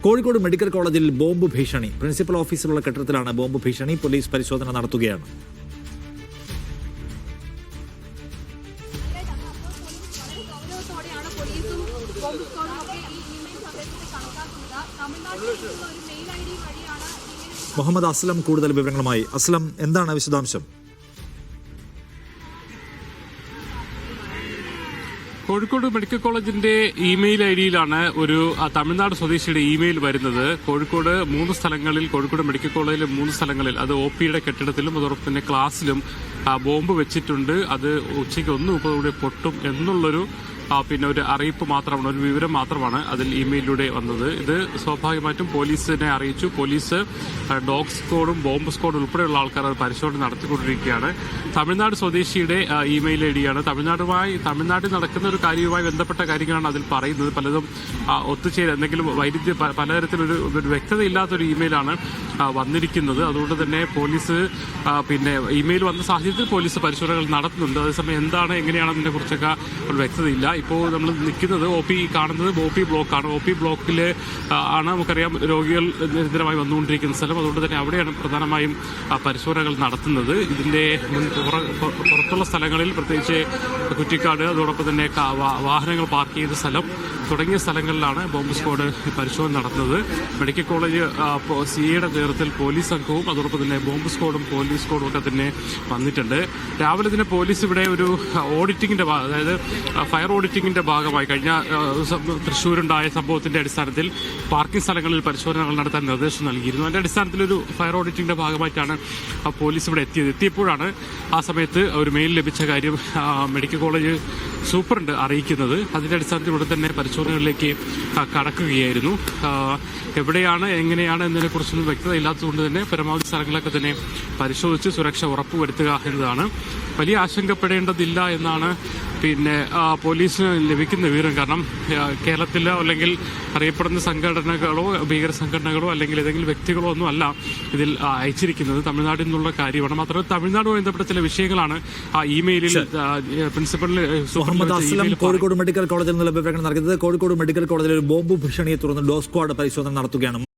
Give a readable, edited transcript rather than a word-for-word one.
Kozhikode medical കോളേജിൽ bomb ഭീഷണി. Principal ഓഫീസിലുള്ള കെട്ടിടത്തിലാണ് bomb ഭീഷണി. പോലീസ് പരിശോധന നടത്തുകയാണ്. മുഹമ്മദ് അസ്ലം കൂടുതൽ വിവരങ്ങളുമായി. അസ്ലം, എന്താണ് വിശദാംശം? കോഴിക്കോട് മെഡിക്കൽ കോളേജിന്റെ ഇമെയിൽ ഐ ഡിയിലാണ് ഒരു തമിഴ്നാട് സ്വദേശിയുടെ ഇമെയിൽ വരുന്നത്. കോഴിക്കോട് മെഡിക്കൽ കോളേജിലെ 3 സ്ഥലങ്ങളിൽ, അത് ഒ പിയുടെ കെട്ടിടത്തിലും അതോടൊപ്പം തന്നെ ക്ലാസ്സിലും ബോംബ് വെച്ചിട്ടുണ്ട്. അത് ഉച്ചയ്ക്ക് 1:30 പൊട്ടും എന്നുള്ളൊരു ഒരു അറിയിപ്പ് മാത്രമാണ്, ഒരു വിവരം മാത്രമാണ് അതിൽ ഇമെയിലിലൂടെ വന്നത്. ഇത് സ്വാഭാവികമായിട്ടും പോലീസിനെ അറിയിച്ചു. പോലീസ് ഡോഗ് സ്ക്വാഡും ബോംബ് സ്ക്വാഡും ഉൾപ്പെടെയുള്ള ആൾക്കാർ അത് പരിശോധന നടത്തിക്കൊണ്ടിരിക്കുകയാണ്. തമിഴ്നാട് സ്വദേശിയുടെ ഇമെയിൽ ഐ ഡിയാണ്. തമിഴ്നാട്ടിൽ നടക്കുന്ന ഒരു കാര്യവുമായി ബന്ധപ്പെട്ട കാര്യങ്ങളാണ് അതിൽ പറയുന്നത്. പലതും ഒത്തുചേരുക, എന്തെങ്കിലും പലതരത്തിലൊരു വ്യക്തതയില്ലാത്തൊരു ഇമെയിലാണ് വന്നിരിക്കുന്നത്. അതുകൊണ്ട് തന്നെ പോലീസ് ഇമെയിൽ വന്ന സാഹചര്യത്തിൽ പോലീസ് പരിശോധനകൾ നടത്തുന്നുണ്ട്. അതേസമയം എന്താണ് എങ്ങനെയാണെന്നതിനെ കുറിച്ചൊക്കെ ഒരു വ്യക്തതയില്ല. ഇപ്പോൾ നമ്മൾ നിൽക്കുന്നത് കാണുന്നത് ഒ പി ബ്ലോക്കാണ്. ഒ പി ബ്ലോക്കിൽ ആണ് നമുക്കറിയാം രോഗികൾ നിരന്തരമായി വന്നുകൊണ്ടിരിക്കുന്ന സ്ഥലം. അതുകൊണ്ട് തന്നെ അവിടെയാണ് പ്രധാനമായും പരിശോധനകൾ നടത്തുന്നത്. ഇതിന്റെ പുറത്തുള്ള സ്ഥലങ്ങളിൽ, പ്രത്യേകിച്ച് കുറ്റിക്കാട്, അതോടൊപ്പം തന്നെ വാഹനങ്ങൾ പാർക്ക് ചെയ്ത സ്ഥലം തുടങ്ങിയ സ്ഥലങ്ങളിലാണ് ബോംബ് സ്ക്വാഡ് പരിശോധന നടത്തുന്നത്. മെഡിക്കൽ കോളേജ് സിഐയുടെ നേതൃത്വത്തിൽ പോലീസ് സംഘവും അതോടൊപ്പം തന്നെ ബോംബ് സ്ക്വാഡും പോലീസ് സ്ക്വാഡും ഒക്കെ തന്നെ വന്നിട്ടുണ്ട്. രാവിലെ തന്നെ പോലീസ് ഇവിടെ ഒരു ഓഡിറ്റിംഗിന്റെ, അതായത് ഫയർ ഓഡിറ്റിംഗിന്റെ ഭാഗമായി കഴിഞ്ഞ തൃശ്ശൂരുണ്ടായ സംഭവത്തിന്റെ അടിസ്ഥാനത്തിൽ പാർക്കിംഗ് സ്ഥലങ്ങളിൽ പരിശോധനകൾ നടത്താൻ നിർദ്ദേശം നൽകിയിരുന്നു. അതിന്റെ അടിസ്ഥാനത്തിൽ ഒരു ഫയർ ഓഡിറ്റിംഗിന്റെ ഭാഗമായിട്ടാണ് പോലീസ് ഇവിടെ എത്തിയപ്പോഴാണ് ആ സമയത്ത് ഒരു മെയിൽ ലഭിച്ച കാര്യം മെഡിക്കൽ കോളേജ് സൂപ്രണ്ട് അറിയിക്കുന്നത്. അതിന്റെ അടിസ്ഥാനത്തിൽ ഇവിടെ തന്നെ പരിശോധനകളിലേക്ക് കടക്കുകയായിരുന്നു. എവിടെയാണ് എങ്ങനെയാണ് എന്നതിനെക്കുറിച്ചൊന്നും വ്യക്തതയില്ലാത്തതുകൊണ്ട് തന്നെ പരമാവധി സ്ഥലങ്ങളൊക്കെ തന്നെ പരിശോധിച്ച് സുരക്ഷ ഉറപ്പുവരുത്തുക എന്നതാണ്. വലിയ ആശങ്കപ്പെടേണ്ടതില്ല എന്നാണ് പോലീസിന് ലഭിക്കുന്ന വിവരം. കാരണം കേരളത്തിലോ അല്ലെങ്കിൽ അറിയപ്പെടുന്ന സംഘടനകളോ ഭീകര സംഘടനകളോ അല്ലെങ്കിൽ ഏതെങ്കിലും വ്യക്തികളോ ഒന്നും അല്ല ഇതിൽ അയച്ചിരിക്കുന്നത്. തമിഴ്നാട്ടിൽ നിന്നുള്ള കാര്യമാണ്. മാത്രമല്ല തമിഴ്നാടുമായി ബന്ധപ്പെട്ട ചില വിഷയങ്ങളാണ് ആ ഇമെയിലിൽ പ്രിൻസിപ്പൽ മുഹമ്മദ് അസ്ലം കോഴിക്കോട് മെഡിക്കൽ കോളേജിൽ നിന്നുള്ള വിവരങ്ങൾ നൽകുന്നത്. കോഴിക്കോട് മെഡിക്കൽ കോളേജിൽ ഒരു ബോംബ് ഭീഷണിയെ തുടർന്ന് ഡോഗ് സ്ക്വാഡ് പരിശോധന നടത്തുകയാണ്.